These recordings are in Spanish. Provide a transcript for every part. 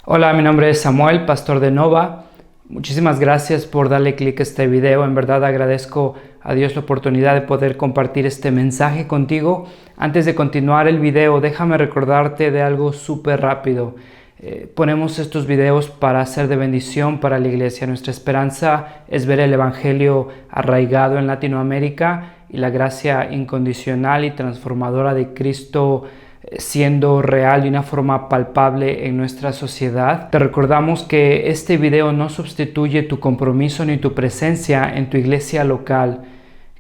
Hola, mi nombre es Samuel, pastor de Nova. Muchísimas gracias por darle clic a este video. En verdad agradezco a Dios la oportunidad de poder compartir este mensaje contigo. Antes de continuar el video, déjame recordarte de algo súper rápido. Ponemos estos videos para ser de bendición para la iglesia. Nuestra esperanza es ver el Evangelio arraigado en Latinoamérica y la gracia incondicional y transformadora de Cristo siendo real de una forma palpable en nuestra sociedad. Te recordamos que este video no sustituye tu compromiso ni tu presencia en tu iglesia local.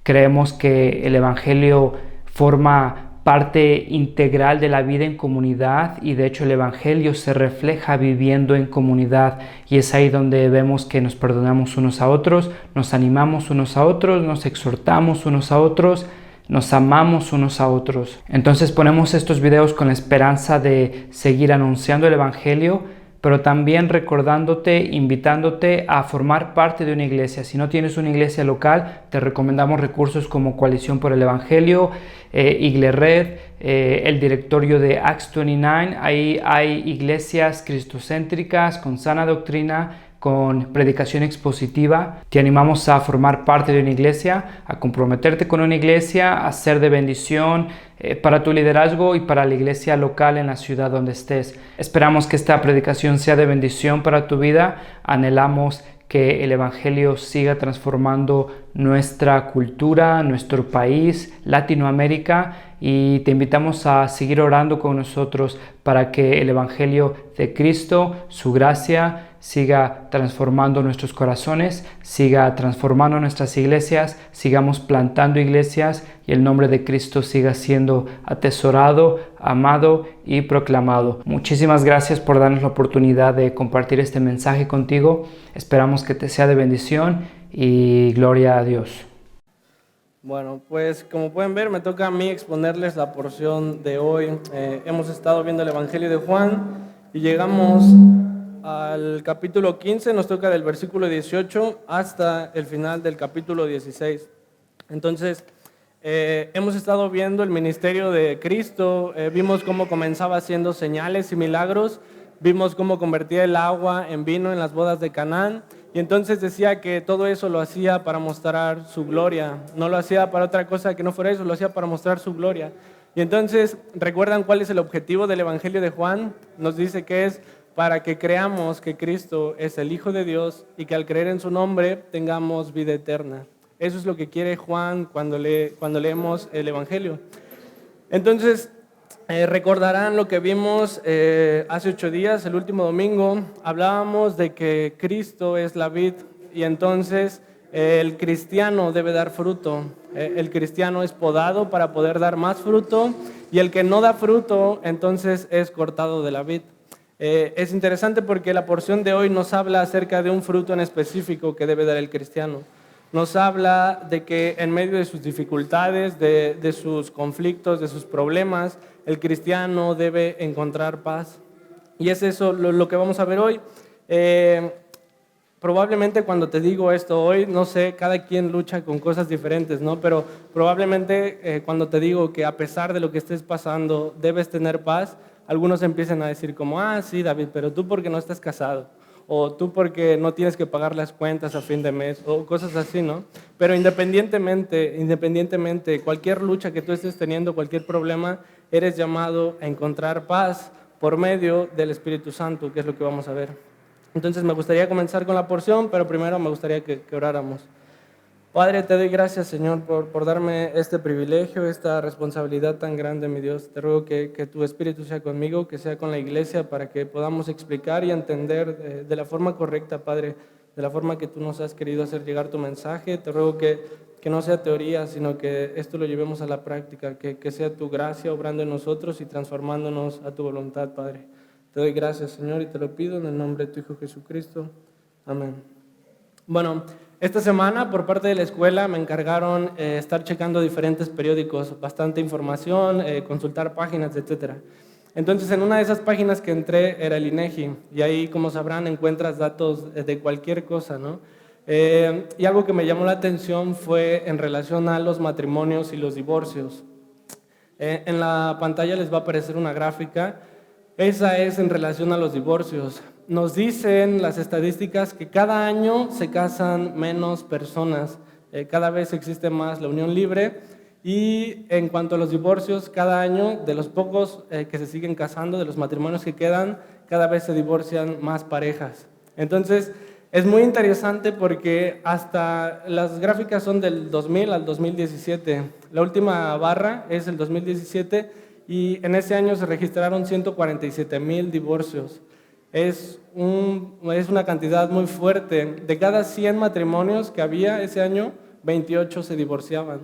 Creemos que el Evangelio forma parte integral de la vida en comunidad y de hecho el Evangelio se refleja viviendo en comunidad, y es ahí donde vemos que nos perdonamos unos a otros, nos animamos unos a otros, nos exhortamos unos a otros, nos amamos unos a otros. Entonces ponemos estos videos con la esperanza de seguir anunciando el Evangelio, pero también recordándote, invitándote a formar parte de una iglesia. Si no tienes una iglesia local, te recomendamos recursos como Coalición por el Evangelio, Iglered, el directorio de Acts 29. Ahí hay iglesias cristocéntricas con sana doctrina, con predicación expositiva. Te animamos a formar parte de una iglesia, a comprometerte con una iglesia, a ser de bendición para tu liderazgo y para la iglesia local en la ciudad donde estés. Esperamos que esta predicación sea de bendición para tu vida. Anhelamos que el Evangelio siga transformando nuestra cultura, nuestro país, Latinoamérica, y te invitamos a seguir orando con nosotros para que el Evangelio de Cristo, su gracia, siga transformando nuestros corazones, siga transformando nuestras iglesias, sigamos plantando iglesias y el nombre de Cristo siga siendo atesorado, amado y proclamado. Muchísimas gracias por darnos la oportunidad de compartir este mensaje contigo. Esperamos que te sea de bendición y gloria a Dios. Bueno, pues como pueden ver, me toca a mí exponerles la porción de hoy. Hemos estado viendo el Evangelio de Juan y llegamos al capítulo 15, nos toca del versículo 18 hasta el final del capítulo 16. Entonces, hemos estado viendo el ministerio de Cristo, vimos cómo comenzaba haciendo señales y milagros, vimos cómo convertía el agua en vino en las bodas de Canaán, y entonces decía que todo eso lo hacía para mostrar su gloria, no lo hacía para otra cosa que no fuera eso, lo hacía para mostrar su gloria. Y entonces, ¿recuerdan cuál es el objetivo del Evangelio de Juan? Nos dice que es para que creamos que Cristo es el Hijo de Dios y que al creer en su nombre tengamos vida eterna. Eso es lo que quiere Juan cuando leemos el Evangelio. Entonces, recordarán lo que vimos hace 8 días, el último domingo. Hablábamos de que Cristo es la vid y entonces el cristiano debe dar fruto. El cristiano es podado para poder dar más fruto, y el que no da fruto entonces es cortado de la vid. Es interesante porque la porción de hoy nos habla acerca de un fruto en específico que debe dar el cristiano. Nos habla de que en medio de sus dificultades, de sus conflictos, de sus problemas, el cristiano debe encontrar paz. Y es eso lo que vamos a ver hoy. Probablemente cuando te digo esto hoy, no sé, cada quien lucha con cosas diferentes, ¿no? Pero probablemente cuando te digo que a pesar de lo que estés pasando, debes tener paz, algunos empiecen a decir como, sí, David, pero tú porque no estás casado, o tú porque no tienes que pagar las cuentas a fin de mes, o cosas así, ¿no? Pero independientemente, cualquier lucha que tú estés teniendo, cualquier problema, eres llamado a encontrar paz por medio del Espíritu Santo, que es lo que vamos a ver. Entonces me gustaría comenzar con la porción, pero primero me gustaría que oráramos. Padre, te doy gracias, Señor, por darme este privilegio, esta responsabilidad tan grande, mi Dios. Te ruego que tu Espíritu sea conmigo, que sea con la iglesia, para que podamos explicar y entender de la forma correcta, Padre, de la forma que tú nos has querido hacer llegar tu mensaje. Te ruego que no sea teoría, sino que esto lo llevemos a la práctica, que sea tu gracia obrando en nosotros y transformándonos a tu voluntad, Padre. Te doy gracias, Señor, y te lo pido en el nombre de tu Hijo Jesucristo. Amén. Bueno, esta semana por parte de la escuela me encargaron estar checando diferentes periódicos, bastante información, consultar páginas, etc. Entonces, en una de esas páginas que entré era el INEGI, y ahí, como sabrán, encuentras datos de cualquier cosa, ¿no? Y algo que me llamó la atención fue en relación a los matrimonios y los divorcios. En la pantalla les va a aparecer una gráfica Esa es en relación a los divorcios. Nos dicen las estadísticas que cada año se casan menos personas, cada vez existe más la unión libre y en cuanto a los divorcios, cada año de los pocos que se siguen casando, de los matrimonios que quedan, cada vez se divorcian más parejas. Entonces, es muy interesante porque hasta las gráficas son del 2000 al 2017. La última barra es el 2017 y en ese año se registraron 147,000 divorcios. Es una cantidad muy fuerte. De cada 100 matrimonios que había ese año, 28 se divorciaban.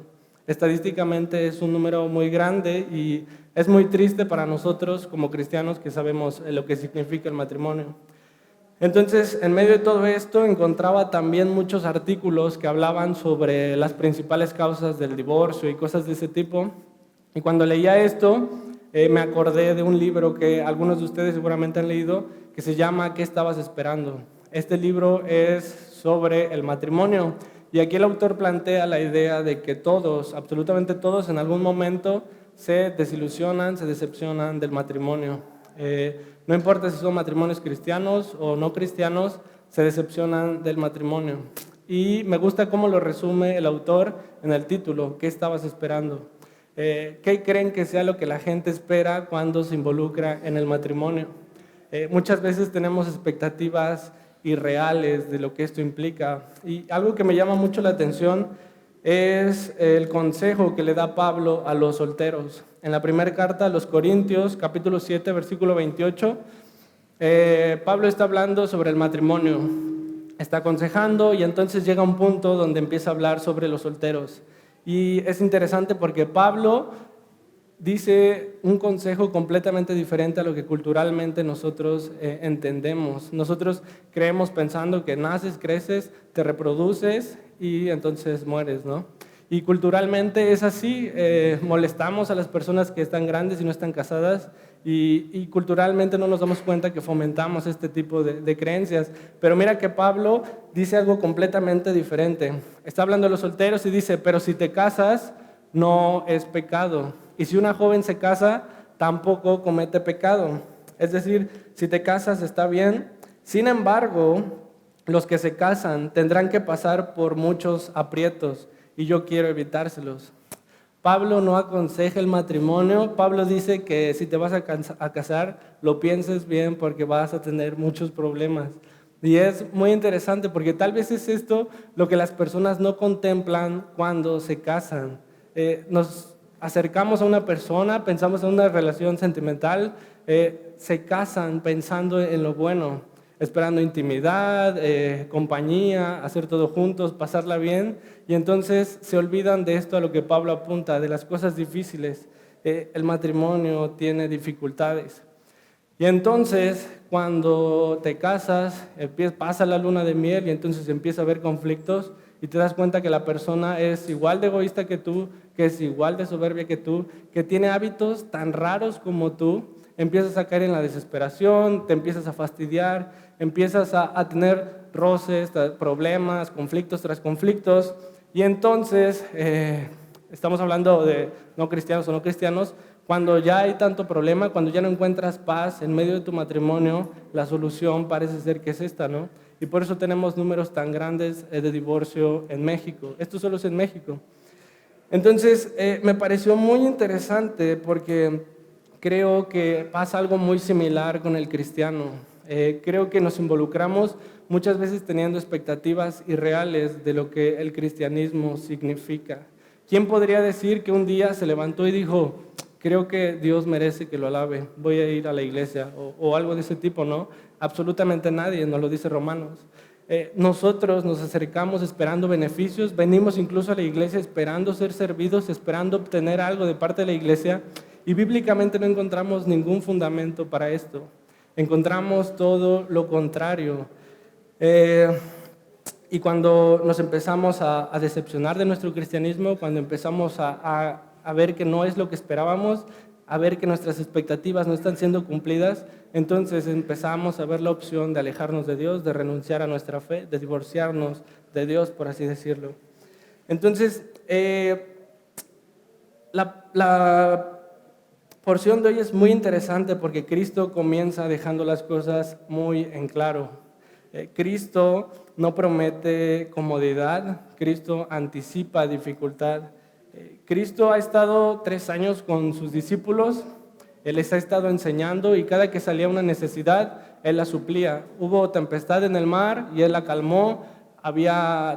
Estadísticamente es un número muy grande y es muy triste para nosotros como cristianos que sabemos lo que significa el matrimonio. Entonces, en medio de todo esto, encontraba también muchos artículos que hablaban sobre las principales causas del divorcio y cosas de ese tipo. Y cuando leía esto, me acordé de un libro que algunos de ustedes seguramente han leído, que se llama ¿Qué estabas esperando? Este libro es sobre el matrimonio. Y aquí el autor plantea la idea de que todos, absolutamente todos, en algún momento se desilusionan, se decepcionan del matrimonio. No importa si son matrimonios cristianos o no cristianos, se decepcionan del matrimonio. Y me gusta cómo lo resume el autor en el título, ¿qué estabas esperando? ¿Qué creen que sea lo que la gente espera cuando se involucra en el matrimonio? Muchas veces tenemos expectativas irreales de lo que esto implica. Y algo que me llama mucho la atención es el consejo que le da Pablo a los solteros. En la primera carta a los Corintios, capítulo 7, versículo 28, Pablo está hablando sobre el matrimonio, está aconsejando y entonces llega un punto donde empieza a hablar sobre los solteros. Y es interesante porque Pablo dice un consejo completamente diferente a lo que culturalmente nosotros entendemos. Nosotros creemos pensando que naces, creces, te reproduces y entonces mueres, ¿no? Y culturalmente es así, molestamos a las personas que están grandes y no están casadas y culturalmente no nos damos cuenta que fomentamos este tipo de creencias. Pero mira que Pablo dice algo completamente diferente. Está hablando de los solteros y dice, pero si te casas, no es pecado. Y si una joven se casa, tampoco comete pecado. Es decir, si te casas está bien. Sin embargo, los que se casan tendrán que pasar por muchos aprietos y yo quiero evitárselos. Pablo no aconseja el matrimonio. Pablo dice que si te vas a casar, lo pienses bien porque vas a tener muchos problemas. Y es muy interesante porque tal vez es esto lo que las personas no contemplan cuando se casan. Nos acercamos a una persona, pensamos en una relación sentimental, se casan pensando en lo bueno, esperando intimidad, compañía, hacer todo juntos, pasarla bien, y entonces se olvidan de esto a lo que Pablo apunta, de las cosas difíciles. El matrimonio tiene dificultades. Y entonces, cuando te casas, pasa la luna de miel y entonces empieza a haber conflictos y te das cuenta que la persona es igual de egoísta que tú, que es igual de soberbia que tú, que tiene hábitos tan raros como tú, empiezas a caer en la desesperación, te empiezas a fastidiar, empiezas a tener roces, problemas, conflictos tras conflictos, y entonces estamos hablando de no cristianos o no cristianos. Cuando ya hay tanto problema, cuando ya no encuentras paz en medio de tu matrimonio, la solución parece ser que es esta, ¿no? Y por eso tenemos números tan grandes de divorcio en México. Esto solo es en México. Entonces, me pareció muy interesante porque creo que pasa algo muy similar con el cristiano. Creo que nos involucramos muchas veces teniendo expectativas irreales de lo que el cristianismo significa. ¿Quién podría decir que un día se levantó y dijo, creo que Dios merece que lo alabe, voy a ir a la iglesia o algo de ese tipo, ¿no? Absolutamente nadie, nos lo dice Romanos. Nosotros nos acercamos esperando beneficios, venimos incluso a la iglesia esperando ser servidos, esperando obtener algo de parte de la iglesia y bíblicamente no encontramos ningún fundamento para esto. Encontramos todo lo contrario. Y cuando nos empezamos a decepcionar de nuestro cristianismo, cuando empezamos a ver que no es lo que esperábamos, a ver que nuestras expectativas no están siendo cumplidas, entonces empezamos a ver la opción de alejarnos de Dios, de renunciar a nuestra fe, de divorciarnos de Dios, por así decirlo. Entonces, porción de hoy es muy interesante porque Cristo comienza dejando las cosas muy en claro. Cristo no promete comodidad, Cristo anticipa dificultad. Cristo ha estado 3 años con sus discípulos, Él les ha estado enseñando y cada que salía una necesidad, Él la suplía. Hubo tempestad en el mar y Él la calmó,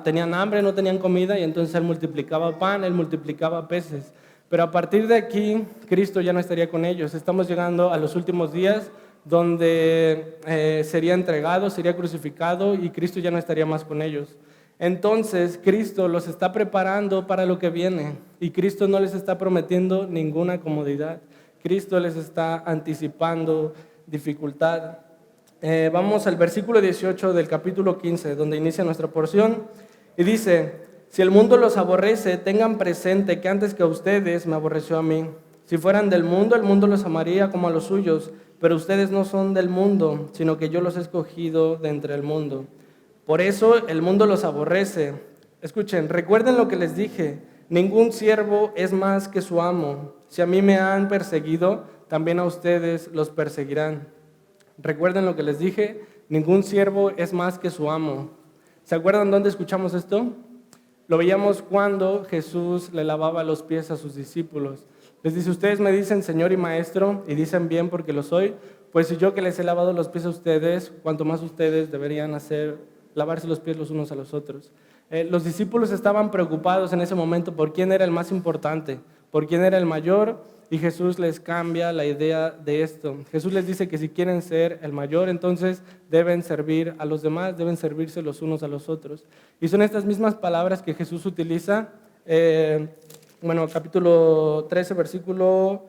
tenían hambre, no tenían comida y entonces Él multiplicaba pan, Él multiplicaba peces. Pero a partir de aquí, Cristo ya no estaría con ellos. Estamos llegando a los últimos días donde sería entregado, sería crucificado y Cristo ya no estaría más con ellos. Entonces, Cristo los está preparando para lo que viene y Cristo no les está prometiendo ninguna comodidad. Cristo les está anticipando dificultad. Vamos al versículo 18 del capítulo 15, donde inicia nuestra porción, y dice: si el mundo los aborrece, tengan presente que antes que a ustedes me aborreció a mí. Si fueran del mundo, el mundo los amaría como a los suyos, pero ustedes no son del mundo, sino que yo los he escogido de entre el mundo. Por eso el mundo los aborrece. Escuchen, recuerden lo que les dije: ningún siervo es más que su amo. Si a mí me han perseguido, también a ustedes los perseguirán. Recuerden lo que les dije: ningún siervo es más que su amo. ¿Se acuerdan dónde escuchamos esto? Lo veíamos cuando Jesús le lavaba los pies a sus discípulos. Les dice: ustedes me dicen Señor y Maestro, y dicen bien porque lo soy. Pues si yo que les he lavado los pies a ustedes, cuanto más ustedes deberían lavarse los pies los unos a los otros. Los discípulos estaban preocupados en ese momento por quién era el más importante, por quién era el mayor, y Jesús les cambia la idea de esto. Jesús les dice que si quieren ser el mayor, entonces deben servir a los demás, deben servirse los unos a los otros. Y son estas mismas palabras que Jesús utiliza, capítulo 13, versículo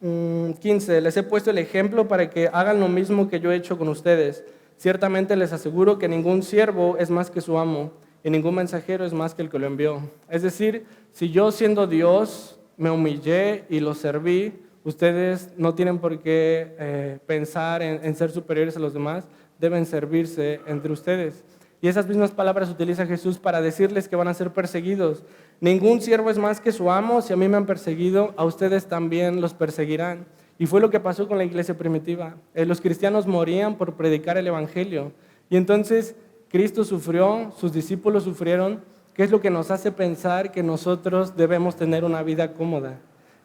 15. Les he puesto el ejemplo para que hagan lo mismo que yo he hecho con ustedes. Ciertamente les aseguro que ningún siervo es más que su amo, y ningún mensajero es más que el que lo envió. Es decir, si yo siendo Dios me humillé y los serví, ustedes no tienen por qué pensar en ser superiores a los demás, deben servirse entre ustedes. Y esas mismas palabras utiliza Jesús para decirles que van a ser perseguidos. Ningún siervo es más que su amo. Si a mí me han perseguido, a ustedes también los perseguirán. Y fue lo que pasó con la iglesia primitiva. Los cristianos morían por predicar el evangelio. Y entonces Cristo sufrió, sus discípulos sufrieron. ¿Qué es lo que nos hace pensar que nosotros debemos tener una vida cómoda?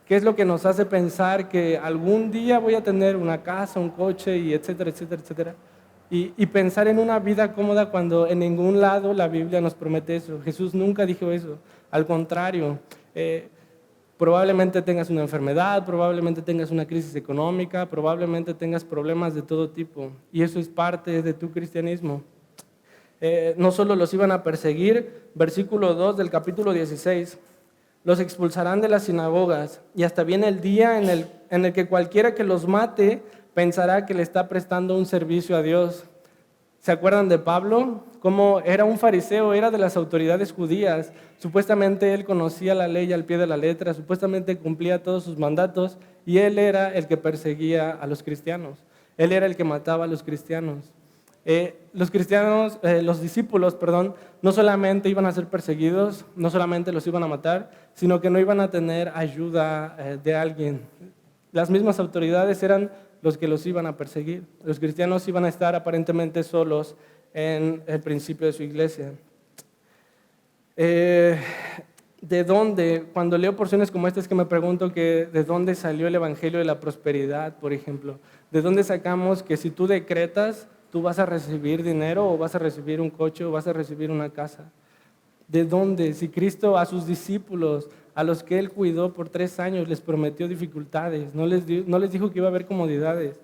¿Qué es lo que nos hace pensar que algún día voy a tener una casa, un coche, y etcétera, etcétera, etcétera? Y pensar en una vida cómoda cuando en ningún lado la Biblia nos promete eso. Jesús nunca dijo eso. Al contrario, probablemente tengas una enfermedad, probablemente tengas una crisis económica, probablemente tengas problemas de todo tipo. Y eso es parte de tu cristianismo. No solo los iban a perseguir, versículo 2 del capítulo 16, los expulsarán de las sinagogas y hasta viene el día en el que cualquiera que los mate pensará que le está prestando un servicio a Dios. ¿Se acuerdan de Pablo? Como era un fariseo, era de las autoridades judías. Supuestamente él conocía la ley al pie de la letra, supuestamente cumplía todos sus mandatos y él era el que perseguía a los cristianos. Él era el que mataba a los cristianos. Los discípulos, no solamente iban a ser perseguidos, no solamente los iban a matar, sino que no iban a tener ayuda de alguien. Las mismas autoridades eran los que los iban a perseguir. Los cristianos iban a estar aparentemente solos en el principio de su iglesia. ¿De dónde? Cuando leo porciones como estas, que me pregunto que de dónde salió el evangelio de la prosperidad, por ejemplo. ¿De dónde sacamos que si tú decretas, tú vas a recibir dinero o vas a recibir un coche o vas a recibir una casa? ¿De dónde? Si Cristo a sus discípulos, a los que Él cuidó por 3 años, les prometió dificultades, no les dijo que iba a haber comodidades.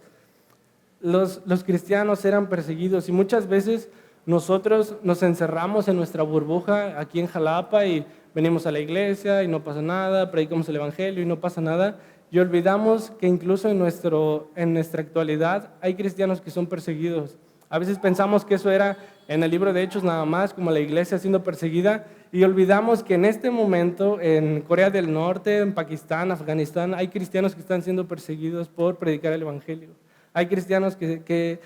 Los cristianos eran perseguidos y muchas veces nosotros nos encerramos en nuestra burbuja aquí en Jalapa y venimos a la iglesia y no pasa nada, predicamos el evangelio y no pasa nada, y olvidamos que incluso en nuestra actualidad hay cristianos que son perseguidos. A veces pensamos que eso era en el libro de Hechos nada más, como la iglesia siendo perseguida, y olvidamos que en este momento en Corea del Norte, en Pakistán, Afganistán, hay cristianos que están siendo perseguidos por predicar el evangelio. Hay cristianos que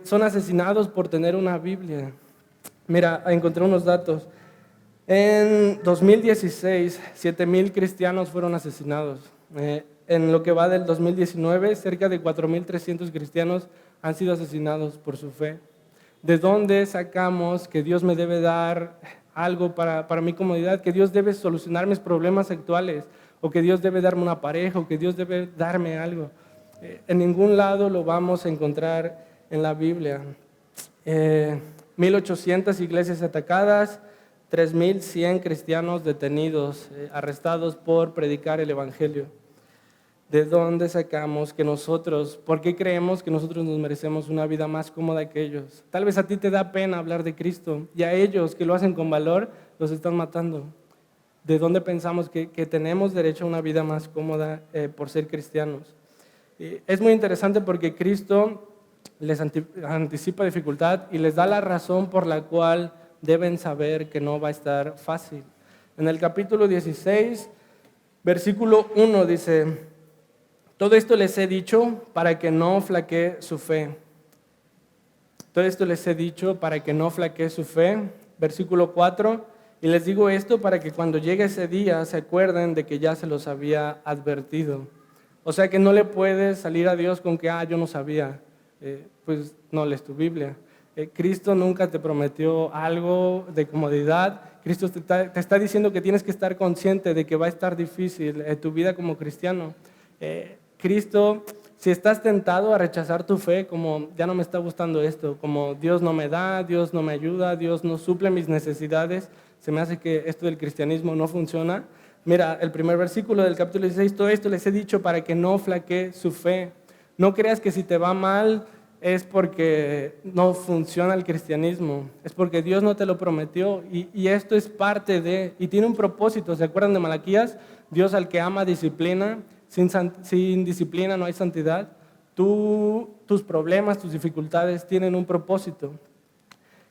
son asesinados por tener una Biblia. Mira, encontré unos datos. En 2016, 7,000 cristianos fueron asesinados. En lo que va del 2019, cerca de 4,300 cristianos han sido asesinados por su fe. ¿De dónde sacamos que Dios me debe dar algo para mi comodidad? Que Dios debe solucionar mis problemas actuales, o que Dios debe darme una pareja, o que Dios debe darme algo. En ningún lado lo vamos a encontrar en la Biblia. 1,800 iglesias atacadas, 3,100 cristianos detenidos, arrestados por predicar el Evangelio. ¿De dónde sacamos que nosotros, por qué creemos que nosotros nos merecemos una vida más cómoda que ellos? Tal vez a ti te da pena hablar de Cristo y a ellos que lo hacen con valor los están matando. ¿De dónde pensamos que tenemos derecho a una vida más cómoda por ser cristianos? Es muy interesante porque Cristo les anticipa dificultad y les da la razón por la cual deben saber que no va a estar fácil. En el capítulo 16, versículo 1 dice: todo esto les he dicho para que no flaquee su fe. Todo esto les he dicho para que no flaquee su fe. Versículo 4, y les digo esto para que cuando llegue ese día se acuerden de que ya se los había advertido. O sea que no le puedes salir a Dios con que, yo no sabía. Pues no lees tu Biblia. Cristo nunca te prometió algo de comodidad. Cristo te está diciendo que tienes que estar consciente de que va a estar difícil tu vida como cristiano. Cristo, si estás tentado a rechazar tu fe, como ya no me está gustando esto, como Dios no me da, Dios no me ayuda, Dios no suple mis necesidades, se me hace que esto del cristianismo no funciona. Mira, el primer versículo del capítulo 16, todo esto les he dicho para que no flaquee su fe. No creas que si te va mal es porque no funciona el cristianismo, es porque Dios no te lo prometió y esto es parte de, y tiene un propósito. ¿Se acuerdan de Malaquías? Dios al que ama disciplina, sin disciplina no hay santidad. Tus problemas, tus dificultades tienen un propósito.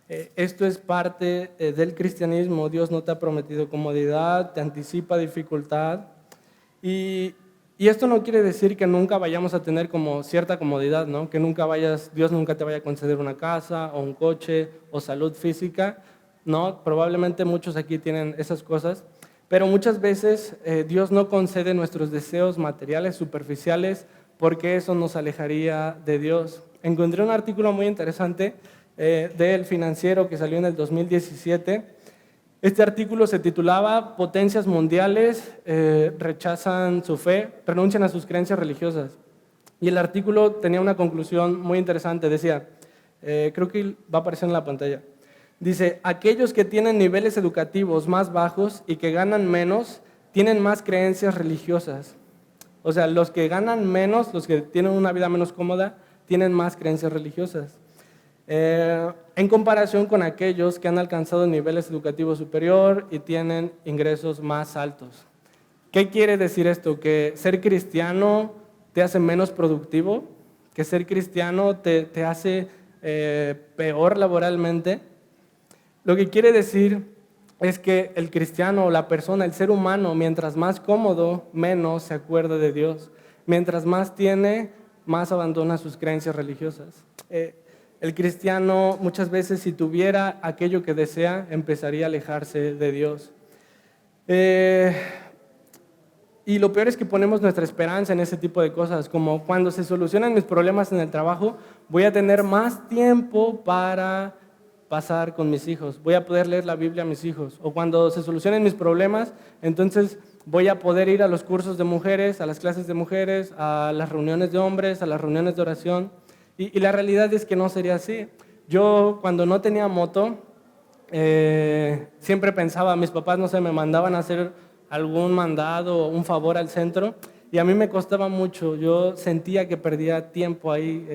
Esto es parte del cristianismo. Dios no te ha prometido comodidad, te anticipa dificultad y esto no quiere decir que nunca vayamos a tener como cierta comodidad, ¿no? Que Dios nunca te vaya a conceder una casa o un coche o salud física, ¿no? Probablemente muchos aquí tienen esas cosas, pero muchas veces Dios no concede nuestros deseos materiales, superficiales, porque eso nos alejaría de Dios. Encontré un artículo muy interesante del Financiero que salió en el 2017. Este artículo se titulaba Potencias mundiales rechazan su fe, renuncian a sus creencias religiosas. Y el artículo tenía una conclusión muy interesante. Decía, creo que va a aparecer en la pantalla. Dice, aquellos que tienen niveles educativos más bajos y que ganan menos, tienen más creencias religiosas. O sea, los que ganan menos, los que tienen una vida menos cómoda, tienen más creencias religiosas. En comparación con aquellos que han alcanzado niveles educativos superior y tienen ingresos más altos. ¿Qué quiere decir esto? ¿Que ser cristiano te hace menos productivo? ¿Que ser cristiano te hace peor laboralmente? Lo que quiere decir es que el cristiano, la persona, el ser humano, mientras más cómodo, menos se acuerda de Dios. Mientras más tiene, más abandona sus creencias religiosas. El cristiano muchas veces, si tuviera aquello que desea, empezaría a alejarse de Dios. Y lo peor es que ponemos nuestra esperanza en ese tipo de cosas, como cuando se solucionan mis problemas en el trabajo, voy a tener más tiempo para pasar con mis hijos, voy a poder leer la Biblia a mis hijos. O cuando se solucionen mis problemas, entonces voy a poder ir a los cursos de mujeres, a las clases de mujeres, a las reuniones de hombres, a las reuniones de oración. Y la realidad es que no sería así. Yo cuando no tenía moto, siempre pensaba, mis papás, no sé, me mandaban a hacer algún mandado o un favor al centro y a mí me costaba mucho. Yo sentía que perdía tiempo ahí.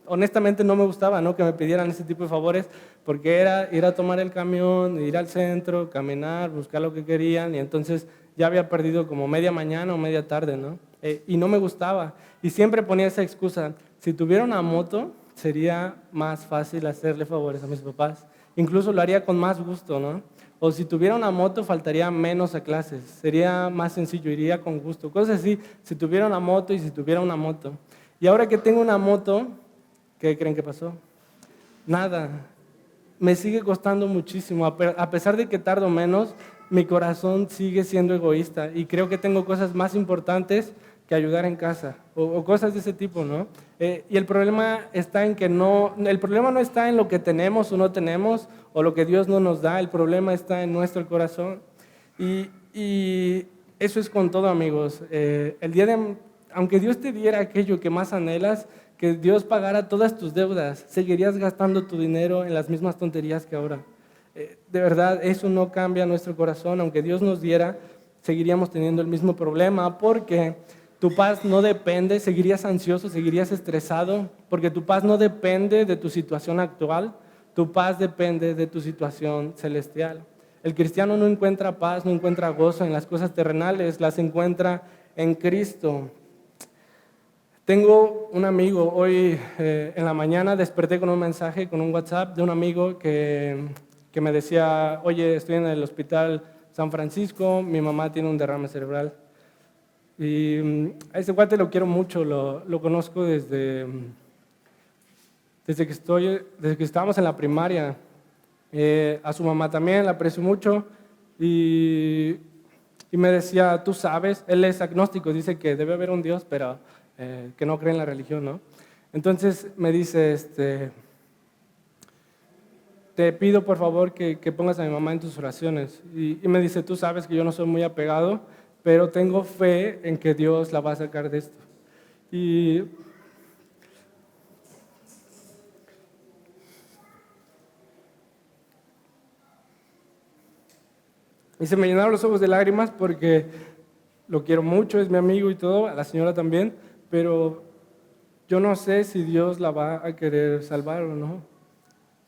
Honestamente no me gustaba, ¿no?, que me pidieran ese tipo de favores porque era ir a tomar el camión, ir al centro, caminar, buscar lo que querían y entonces ya había perdido como media mañana o media tarde, ¿no? Y no me gustaba. Y siempre ponía esa excusa. Si tuviera una moto, sería más fácil hacerle favores a mis papás. Incluso lo haría con más gusto, ¿no? O si tuviera una moto, faltaría menos a clases. Sería más sencillo, iría con gusto. Cosas así, si tuviera una moto y si tuviera una moto. Y ahora que tengo una moto, ¿qué creen que pasó? Nada. me sigue costando muchísimo. A pesar de que tardo menos, mi corazón sigue siendo egoísta y creo que tengo cosas más importantes que ayudar en casa o cosas de ese tipo, ¿no? Y el problema está en que el problema no está en lo que tenemos o no tenemos o lo que Dios no nos da, el problema está en nuestro corazón. Y eso es con todo, amigos. Aunque Dios te diera aquello que más anhelas, que Dios pagara todas tus deudas, seguirías gastando tu dinero en las mismas tonterías que ahora. De verdad, eso no cambia nuestro corazón. Aunque Dios nos diera, seguiríamos teniendo el mismo problema porque tu paz no depende, seguirías ansioso, seguirías estresado, porque tu paz no depende de tu situación actual, tu paz depende de tu situación celestial. El cristiano no encuentra paz, no encuentra gozo en las cosas terrenales, las encuentra en Cristo. Tengo un amigo, hoy en la mañana desperté con un mensaje, con un WhatsApp de un amigo que me decía, oye, estoy en el hospital San Francisco, mi mamá tiene un derrame cerebral. Y a ese cuate lo quiero mucho, lo conozco desde que estábamos en la primaria. A su mamá también la aprecio mucho y me decía, tú sabes, él es agnóstico, dice que debe haber un Dios, pero que no cree en la religión, ¿no? Entonces me dice, te pido por favor que pongas a mi mamá en tus oraciones. Y me dice, tú sabes que yo no soy muy apegado, pero tengo fe en que Dios la va a sacar de esto. Y se me llenaron los ojos de lágrimas porque lo quiero mucho, es mi amigo y todo, a la señora también, pero yo no sé si Dios la va a querer salvar o no.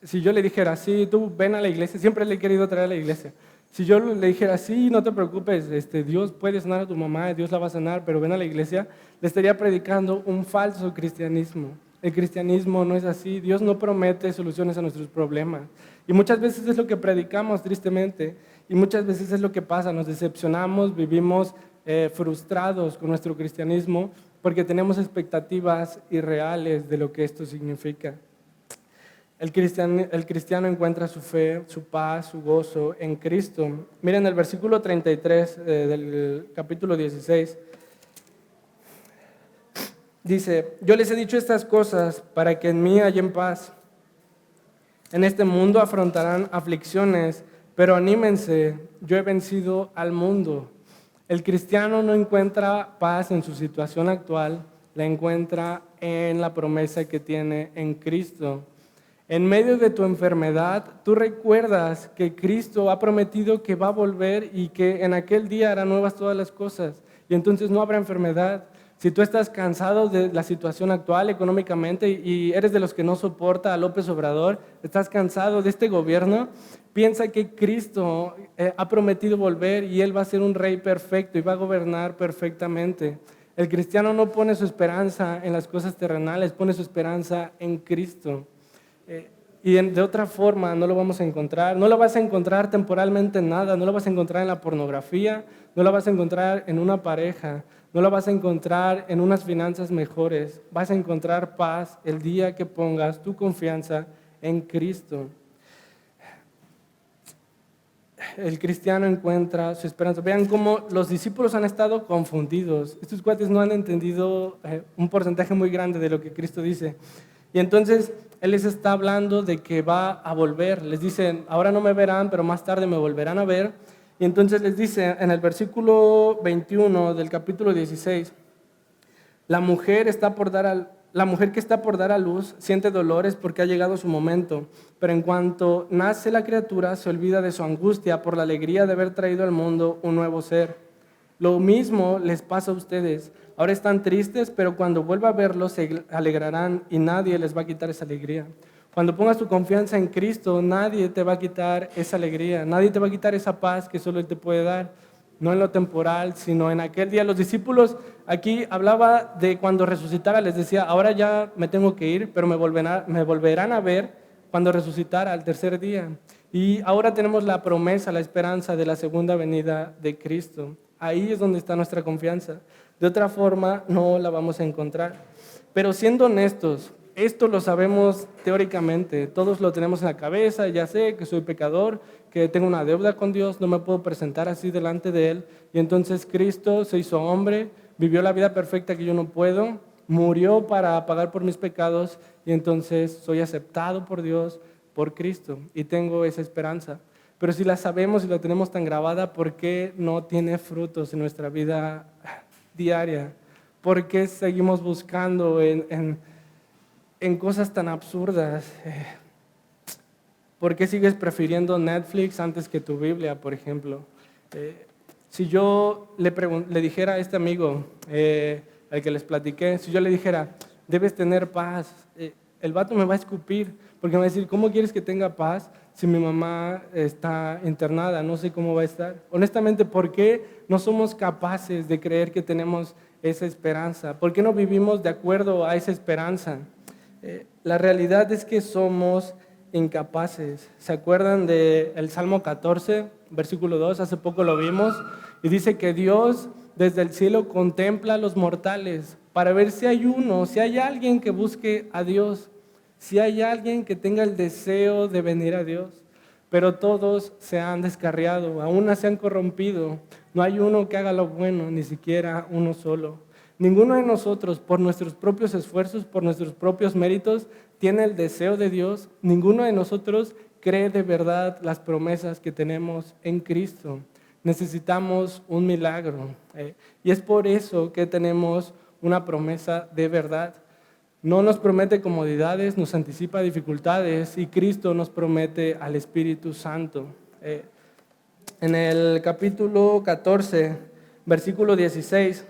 Si yo le dijera, sí, tú ven a la iglesia, siempre le he querido traer a la iglesia. Si yo le dijera, sí, no te preocupes, Dios puede sanar a tu mamá, Dios la va a sanar, pero ven a la iglesia, le estaría predicando un falso cristianismo. El cristianismo no es así, Dios no promete soluciones a nuestros problemas. Y muchas veces es lo que predicamos, tristemente, y muchas veces es lo que pasa, nos decepcionamos, vivimos frustrados con nuestro cristianismo porque tenemos expectativas irreales de lo que esto significa. El cristiano encuentra su fe, su paz, su gozo en Cristo. Miren el versículo 33 del capítulo 16. Dice, yo les he dicho estas cosas para que en mí hallen paz. En este mundo afrontarán aflicciones, pero anímense, yo he vencido al mundo. El cristiano no encuentra paz en su situación actual, la encuentra en la promesa que tiene en Cristo. En medio de tu enfermedad, tú recuerdas que Cristo ha prometido que va a volver y que en aquel día hará nuevas todas las cosas. Y entonces no habrá enfermedad. Si tú estás cansado de la situación actual económicamente y eres de los que no soporta a López Obrador, estás cansado de este gobierno, piensa que Cristo ha prometido volver y Él va a ser un rey perfecto y va a gobernar perfectamente. El cristiano no pone su esperanza en las cosas terrenales, pone su esperanza en Cristo. Y de otra forma no lo vamos a encontrar. No lo vas a encontrar temporalmente en nada, no lo vas a encontrar en la pornografía, no lo vas a encontrar en una pareja, no lo vas a encontrar en unas finanzas mejores. Vas a encontrar paz el día que pongas tu confianza en Cristo. El cristiano encuentra su esperanza. Vean cómo los discípulos han estado confundidos. Estos cuates no han entendido un porcentaje muy grande de lo que Cristo dice. Y entonces Él les está hablando de que va a volver. Les dice, ahora no me verán, pero más tarde me volverán a ver. Y entonces les dice en el versículo 21 del capítulo 16, la mujer que está por dar a luz siente dolores porque ha llegado su momento, pero en cuanto nace la criatura se olvida de su angustia por la alegría de haber traído al mundo un nuevo ser. Lo mismo les pasa a ustedes. Ahora están tristes, pero cuando vuelva a verlos se alegrarán y nadie les va a quitar esa alegría. Cuando pongas tu confianza en Cristo, nadie te va a quitar esa alegría, nadie te va a quitar esa paz que solo Él te puede dar, no en lo temporal, sino en aquel día. Los discípulos aquí hablaba de cuando resucitara, les decía, ahora ya me tengo que ir, pero me volverán a ver cuando resucitara al tercer día. Y ahora tenemos la promesa, la esperanza de la segunda venida de Cristo. Ahí es donde está nuestra confianza. De otra forma, no la vamos a encontrar. Pero siendo honestos, esto lo sabemos teóricamente, todos lo tenemos en la cabeza, ya sé que soy pecador, que tengo una deuda con Dios, no me puedo presentar así delante de Él. Y entonces Cristo se hizo hombre, vivió la vida perfecta que yo no puedo, murió para pagar por mis pecados y entonces soy aceptado por Dios, por Cristo y tengo esa esperanza. Pero si la sabemos y la tenemos tan grabada, ¿por qué no tiene frutos en nuestra vida diaria? ¿Por qué seguimos buscando en cosas tan absurdas? ¿Por qué sigues prefiriendo Netflix antes que tu Biblia, por ejemplo? Si yo le dijera a este amigo al que les platiqué, si yo le dijera, debes tener paz, el vato me va a escupir, porque me va a decir, ¿cómo quieres que tenga paz si mi mamá está internada? No sé cómo va a estar. Honestamente, ¿por qué no somos capaces de creer que tenemos esa esperanza? ¿Por qué no vivimos de acuerdo a esa esperanza? La realidad es que somos incapaces. ¿Se acuerdan del Salmo 14, versículo 2? Hace poco lo vimos y dice que Dios desde el cielo contempla a los mortales para ver si hay uno, si hay alguien que busque a Dios, si hay alguien que tenga el deseo de venir a Dios. Pero todos se han descarriado, aún se han corrompido. No hay uno que haga lo bueno, ni siquiera uno solo. Ninguno de nosotros, por nuestros propios esfuerzos, por nuestros propios méritos, tiene el deseo de Dios. Ninguno de nosotros cree de verdad las promesas que tenemos en Cristo. Necesitamos un milagro. Y es por eso que tenemos una promesa de verdad. No nos promete comodidades, nos anticipa dificultades y Cristo nos promete al Espíritu Santo. En el capítulo 14, versículo 16,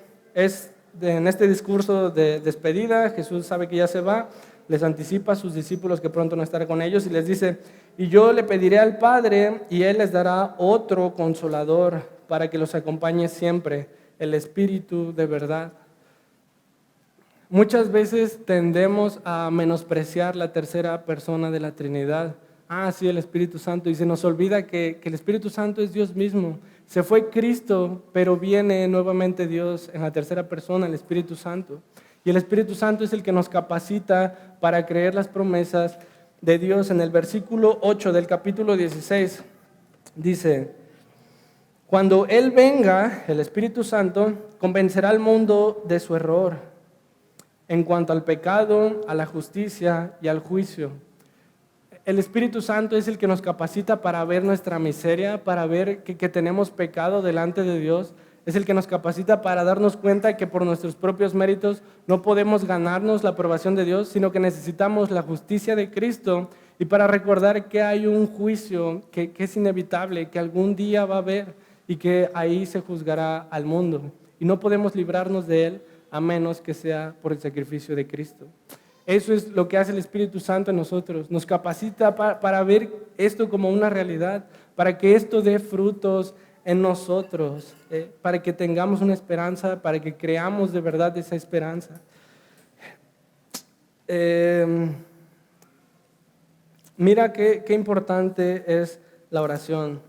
en este discurso de despedida, Jesús sabe que ya se va, les anticipa a sus discípulos que pronto no estará con ellos y les dice, y yo le pediré al Padre y Él les dará otro consolador para que los acompañe siempre, el Espíritu de verdad. Muchas veces tendemos a menospreciar la tercera persona de la Trinidad. Sí, el Espíritu Santo. Y se nos olvida que el Espíritu Santo es Dios mismo. Se fue Cristo, pero viene nuevamente Dios en la tercera persona, el Espíritu Santo. Y el Espíritu Santo es el que nos capacita para creer las promesas de Dios. En el versículo 8 del capítulo 16 dice, cuando Él venga, el Espíritu Santo, convencerá al mundo de su error en cuanto al pecado, a la justicia y al juicio. El Espíritu Santo es el que nos capacita para ver nuestra miseria, para ver que tenemos pecado delante de Dios. Es el que nos capacita para darnos cuenta que por nuestros propios méritos no podemos ganarnos la aprobación de Dios, sino que necesitamos la justicia de Cristo y para recordar que hay un juicio que es inevitable, que algún día va a haber y que ahí se juzgará al mundo. Y no podemos librarnos de él a menos que sea por el sacrificio de Cristo. Eso es lo que hace el Espíritu Santo en nosotros. Nos capacita para ver esto como una realidad, para que esto dé frutos en nosotros, para que tengamos una esperanza, para que creamos de verdad esa esperanza. Mira qué importante es la oración.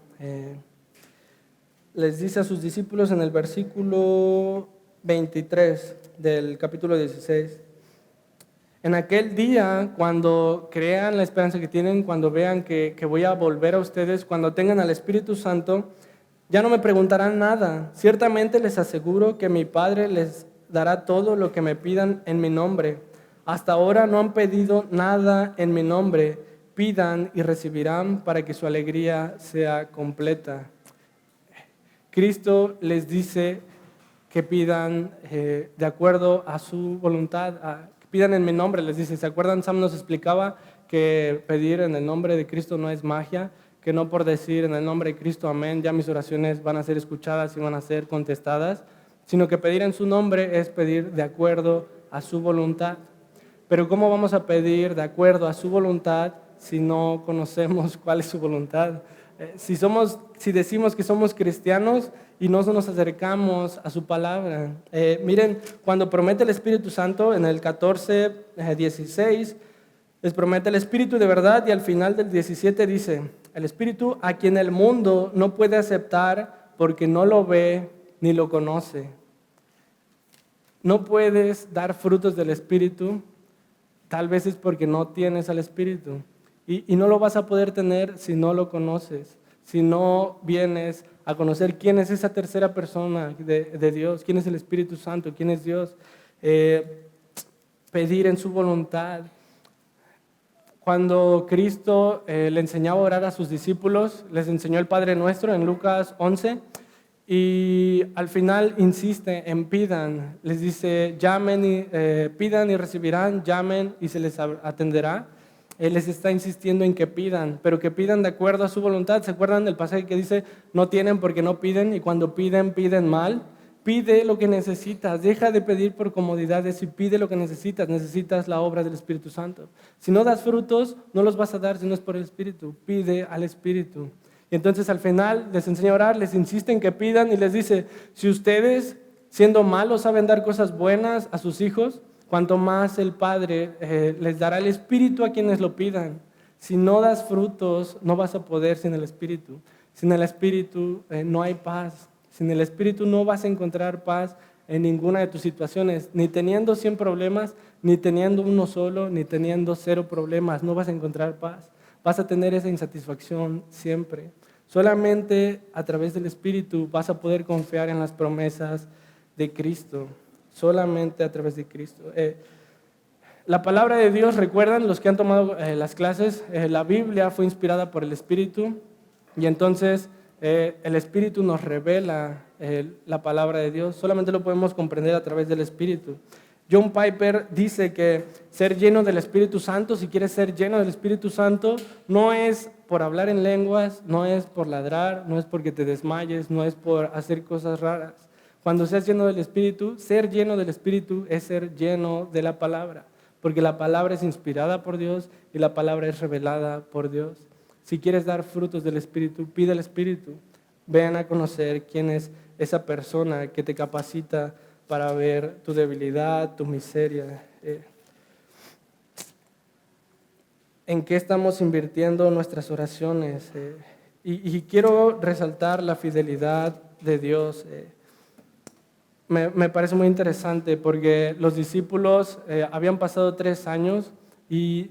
Les dice a sus discípulos en el versículo 23 del capítulo 16. En aquel día, cuando crean la esperanza que tienen, cuando vean que voy a volver a ustedes, cuando tengan al Espíritu Santo, ya no me preguntarán nada. Ciertamente les aseguro que mi Padre les dará todo lo que me pidan en mi nombre. Hasta ahora no han pedido nada en mi nombre. Pidan y recibirán para que su alegría sea completa. Cristo les dice que pidan de acuerdo a su voluntad, que pidan en mi nombre, les dice. ¿Se acuerdan? Sam nos explicaba que pedir en el nombre de Cristo no es magia, que no por decir en el nombre de Cristo, amén, ya mis oraciones van a ser escuchadas y van a ser contestadas, sino que pedir en su nombre es pedir de acuerdo a su voluntad. Pero ¿cómo vamos a pedir de acuerdo a su voluntad si no conocemos cuál es su voluntad? Si decimos que somos cristianos y no nos acercamos a su palabra. Miren, cuando promete el Espíritu Santo en el 14, 16, les promete el Espíritu de verdad y al final del 17 dice, el Espíritu a quien el mundo no puede aceptar porque no lo ve ni lo conoce. No puedes dar frutos del Espíritu Tal vez es porque no tienes al Espíritu. Y no lo vas a poder tener si no lo conoces, si no vienes a conocer quién es esa tercera persona de Dios, quién es el Espíritu Santo, quién es Dios. Pedir en su voluntad. Cuando Cristo le enseñaba a orar a sus discípulos, les enseñó el Padre Nuestro en Lucas 11, y al final insiste en pidan. Les dice, llamen y pidan y recibirán, llamen y se les atenderá. Él les está insistiendo en que pidan, pero que pidan de acuerdo a su voluntad. ¿Se acuerdan del pasaje que dice, no tienen porque no piden, y cuando piden, piden mal? Pide lo que necesitas, deja de pedir por comodidades y pide lo que necesitas. Necesitas la obra del Espíritu Santo. Si no das frutos, no los vas a dar si no es por el Espíritu. Pide al Espíritu. Y entonces al final les enseña a orar, les insiste en que pidan y les dice, si ustedes siendo malos saben dar cosas buenas a sus hijos, cuanto más el Padre les dará el Espíritu a quienes lo pidan. Si no das frutos, no vas a poder sin el Espíritu. Sin el Espíritu no hay paz. Sin el Espíritu no vas a encontrar paz en ninguna de tus situaciones, ni teniendo 100 problemas, ni teniendo uno solo, ni teniendo 0 problemas, no vas a encontrar paz. Vas a tener esa insatisfacción siempre. Solamente a través del Espíritu vas a poder confiar en las promesas de Cristo. Solamente a través de Cristo. La palabra de Dios, recuerdan los que han tomado las clases, la Biblia fue inspirada por el Espíritu, y entonces el Espíritu nos revela la palabra de Dios. Solamente lo podemos comprender a través del Espíritu. John Piper dice que ser lleno del Espíritu Santo, si quieres ser lleno del Espíritu Santo, no es por hablar en lenguas, no es por ladrar, no es porque te desmayes, no es por hacer cosas raras. Cuando seas lleno del Espíritu, ser lleno del Espíritu es ser lleno de la palabra, porque la palabra es inspirada por Dios y la palabra es revelada por Dios. Si quieres dar frutos del Espíritu, pide al Espíritu. Ven a conocer quién es esa persona que te capacita para ver tu debilidad, tu miseria. ¿En qué estamos invirtiendo nuestras oraciones? Y quiero resaltar la fidelidad de Dios. Me parece muy interesante porque los discípulos habían pasado 3 años y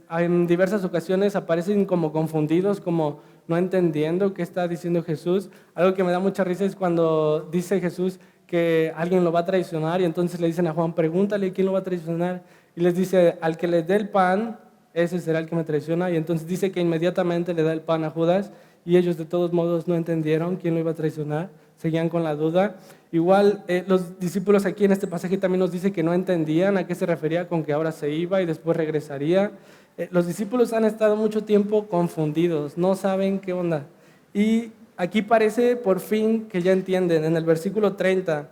en diversas ocasiones aparecen como confundidos, como no entendiendo qué está diciendo Jesús. Algo que me da mucha risa es cuando dice Jesús que alguien lo va a traicionar, y entonces le dicen a Juan, pregúntale quién lo va a traicionar, y les dice, al que les dé el pan, ese será el que me traiciona. Y entonces dice que inmediatamente le da el pan a Judas, y ellos de todos modos no entendieron quién lo iba a traicionar, seguían con la duda. Igual los discípulos aquí en este pasaje también nos dice que no entendían a qué se refería con que ahora se iba y después regresaría. Los discípulos han estado mucho tiempo confundidos, no saben qué onda. Y aquí parece por fin que ya entienden. En el versículo 30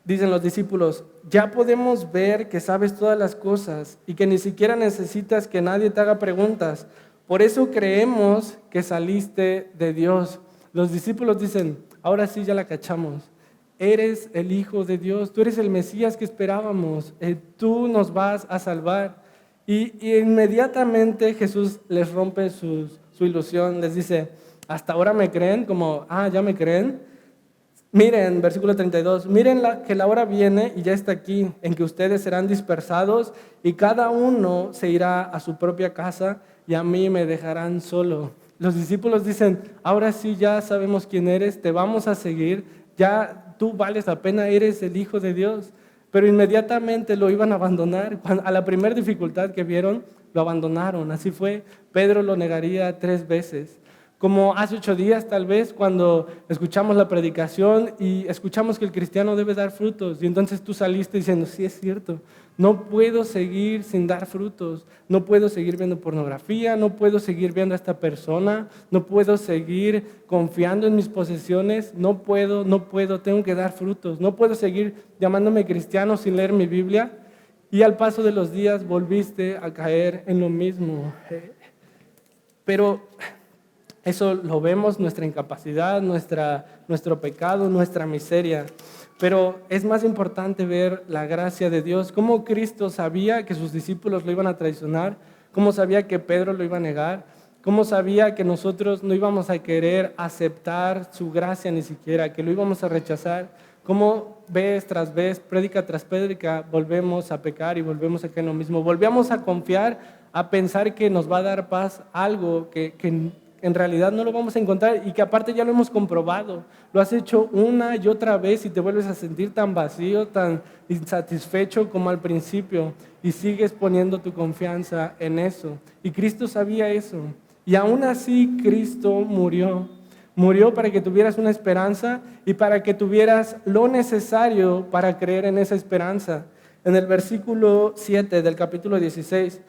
dicen los discípulos, ya podemos ver que sabes todas las cosas y que ni siquiera necesitas que nadie te haga preguntas. Por eso creemos que saliste de Dios. Los discípulos dicen, ahora sí ya la cachamos. Eres el Hijo de Dios, tú eres el Mesías que esperábamos, tú nos vas a salvar. Y inmediatamente Jesús les rompe su ilusión, les dice, hasta ahora me creen, como, ya me creen. Miren, versículo 32, miren que la hora viene y ya está aquí, en que ustedes serán dispersados y cada uno se irá a su propia casa y a mí me dejarán solo. Los discípulos dicen, ahora sí ya sabemos quién eres, te vamos a seguir, ya tú vales la pena, eres el Hijo de Dios. Pero inmediatamente lo iban a abandonar. A la primera dificultad que vieron, lo abandonaron. Así fue. Pedro lo negaría 3 veces. Como hace 8 días tal vez, cuando escuchamos la predicación y escuchamos que el cristiano debe dar frutos. Y entonces tú saliste diciendo, sí es cierto, no puedo seguir sin dar frutos. No puedo seguir viendo pornografía, no puedo seguir viendo a esta persona, no puedo seguir confiando en mis posesiones, no puedo, tengo que dar frutos. No puedo seguir llamándome cristiano sin leer mi Biblia. Y al paso de los días volviste a caer en lo mismo. Pero eso lo vemos, nuestra incapacidad, nuestro pecado, nuestra miseria. Pero es más importante ver la gracia de Dios, cómo Cristo sabía que sus discípulos lo iban a traicionar, cómo sabía que Pedro lo iba a negar, cómo sabía que nosotros no íbamos a querer aceptar su gracia ni siquiera, que lo íbamos a rechazar. cómo vez tras vez, prédica tras prédica, volvemos a pecar y volvemos a caer en lo mismo. Volvemos a confiar, a pensar que nos va a dar paz algo que en realidad no lo vamos a encontrar y que aparte ya lo hemos comprobado. Lo has hecho una y otra vez y te vuelves a sentir tan vacío, tan insatisfecho como al principio y sigues poniendo tu confianza en eso. Y Cristo sabía eso. Y aún así Cristo murió. Murió para que tuvieras una esperanza y para que tuvieras lo necesario para creer en esa esperanza. En el versículo 7 del capítulo 16,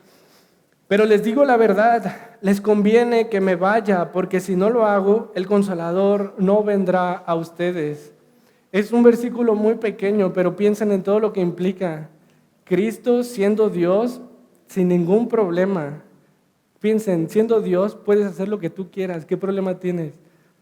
pero les digo la verdad, les conviene que me vaya, porque si no lo hago, el Consolador no vendrá a ustedes. Es un versículo muy pequeño, pero piensen en todo lo que implica. Cristo siendo Dios, sin ningún problema. Piensen, siendo Dios puedes hacer lo que tú quieras. ¿Qué problema tienes?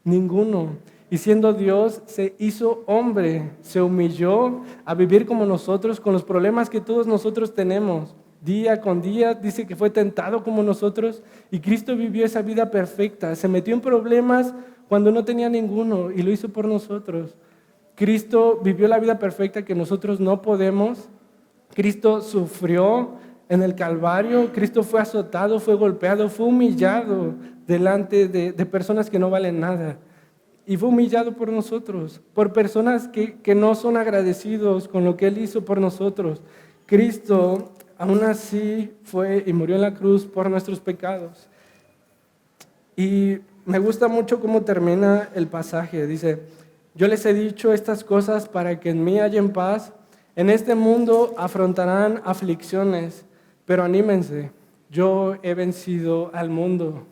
Ninguno. Y siendo Dios se hizo hombre, se humilló a vivir como nosotros, con los problemas que todos nosotros tenemos. Día con día dice que fue tentado como nosotros y Cristo vivió esa vida perfecta. Se metió en problemas cuando no tenía ninguno y lo hizo por nosotros. Cristo vivió la vida perfecta que nosotros no podemos. Cristo sufrió en el Calvario. Cristo fue azotado, fue golpeado, fue humillado delante de personas que no valen nada. Y fue humillado por nosotros, por personas que no son agradecidos con lo que Él hizo por nosotros. Cristo aún así fue y murió en la cruz por nuestros pecados. Y me gusta mucho cómo termina el pasaje. Dice, yo les he dicho estas cosas para que en mí hallen paz. En este mundo afrontarán aflicciones, pero anímense, yo he vencido al mundo.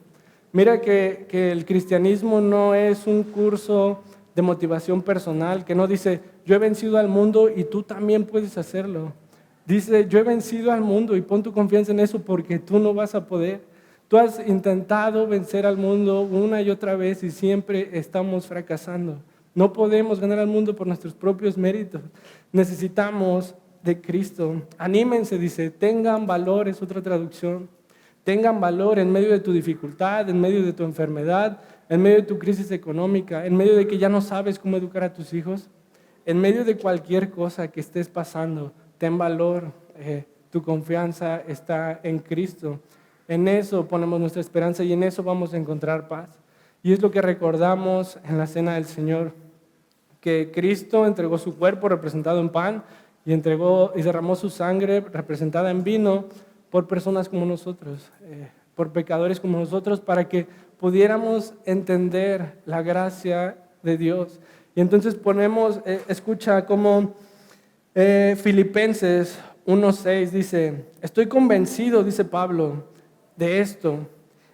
Mira que el cristianismo no es un curso de motivación personal, que no dice, yo he vencido al mundo y tú también puedes hacerlo. Dice, yo he vencido al mundo y pon tu confianza en eso porque tú no vas a poder. Tú has intentado vencer al mundo una y otra vez y siempre estamos fracasando. No podemos ganar al mundo por nuestros propios méritos. Necesitamos de Cristo. Anímense, dice, tengan valor, es otra traducción. Tengan valor en medio de tu dificultad, en medio de tu enfermedad, en medio de tu crisis económica, en medio de que ya no sabes cómo educar a tus hijos, en medio de cualquier cosa que estés pasando. Ten valor, tu confianza está en Cristo. En eso ponemos nuestra esperanza y en eso vamos a encontrar paz. Y es lo que recordamos en la cena del Señor, que Cristo entregó su cuerpo representado en pan y entregó y derramó su sangre representada en vino por personas como nosotros, por pecadores como nosotros, para que pudiéramos entender la gracia de Dios. Y entonces escucha cómo Filipenses 1:6 dice, estoy convencido, dice Pablo, de esto,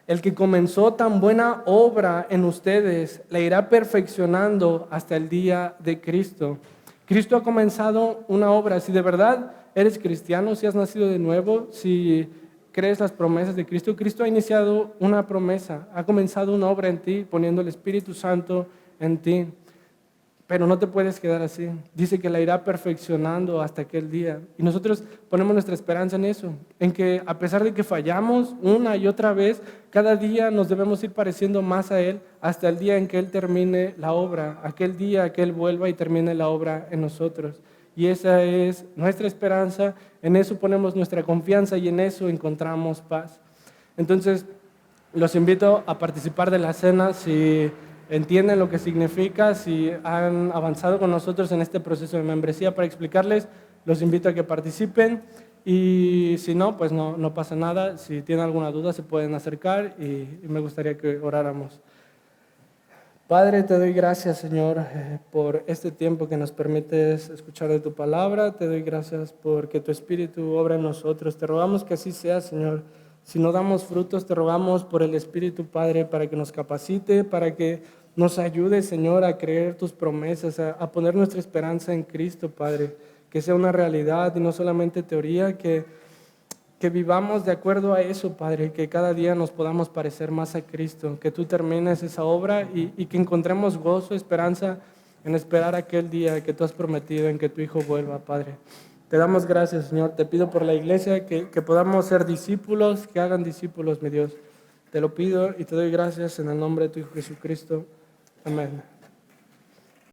el que comenzó tan buena obra en ustedes, la irá perfeccionando hasta el día de Cristo. Cristo ha comenzado una obra. Si de verdad eres cristiano, si has nacido de nuevo, si crees las promesas de Cristo, Cristo ha iniciado una promesa, ha comenzado una obra en ti, poniendo el Espíritu Santo en ti. Pero no te puedes quedar así. Dice que la irá perfeccionando hasta aquel día. Y nosotros ponemos nuestra esperanza en eso, en que a pesar de que fallamos una y otra vez, cada día nos debemos ir pareciendo más a Él hasta el día en que Él termine la obra, aquel día que Él vuelva y termine la obra en nosotros. Y esa es nuestra esperanza, en eso ponemos nuestra confianza y en eso encontramos paz. Entonces, los invito a participar de la cena si entienden lo que significa, si han avanzado con nosotros en este proceso de membresía para explicarles, los invito a que participen y si no, pues no pasa nada. Si tienen alguna duda se pueden acercar y me gustaría que oráramos. Padre, te doy gracias, Señor, por este tiempo que nos permites escuchar de tu palabra. Te doy gracias porque tu Espíritu obra en nosotros. Te rogamos que así sea, Señor. Si no damos frutos, te rogamos por el Espíritu, Padre, para que nos capacite, para que nos ayude, Señor, a creer tus promesas, a poner nuestra esperanza en Cristo, Padre. Que sea una realidad y no solamente teoría, que vivamos de acuerdo a eso, Padre, que cada día nos podamos parecer más a Cristo, que tú termines esa obra y que encontremos gozo, esperanza en esperar aquel día que tú has prometido, en que tu Hijo vuelva, Padre. Te damos gracias, Señor. Te pido por la iglesia que podamos ser discípulos, que hagan discípulos, mi Dios. Te lo pido y te doy gracias en el nombre de tu Hijo Jesucristo. Amén.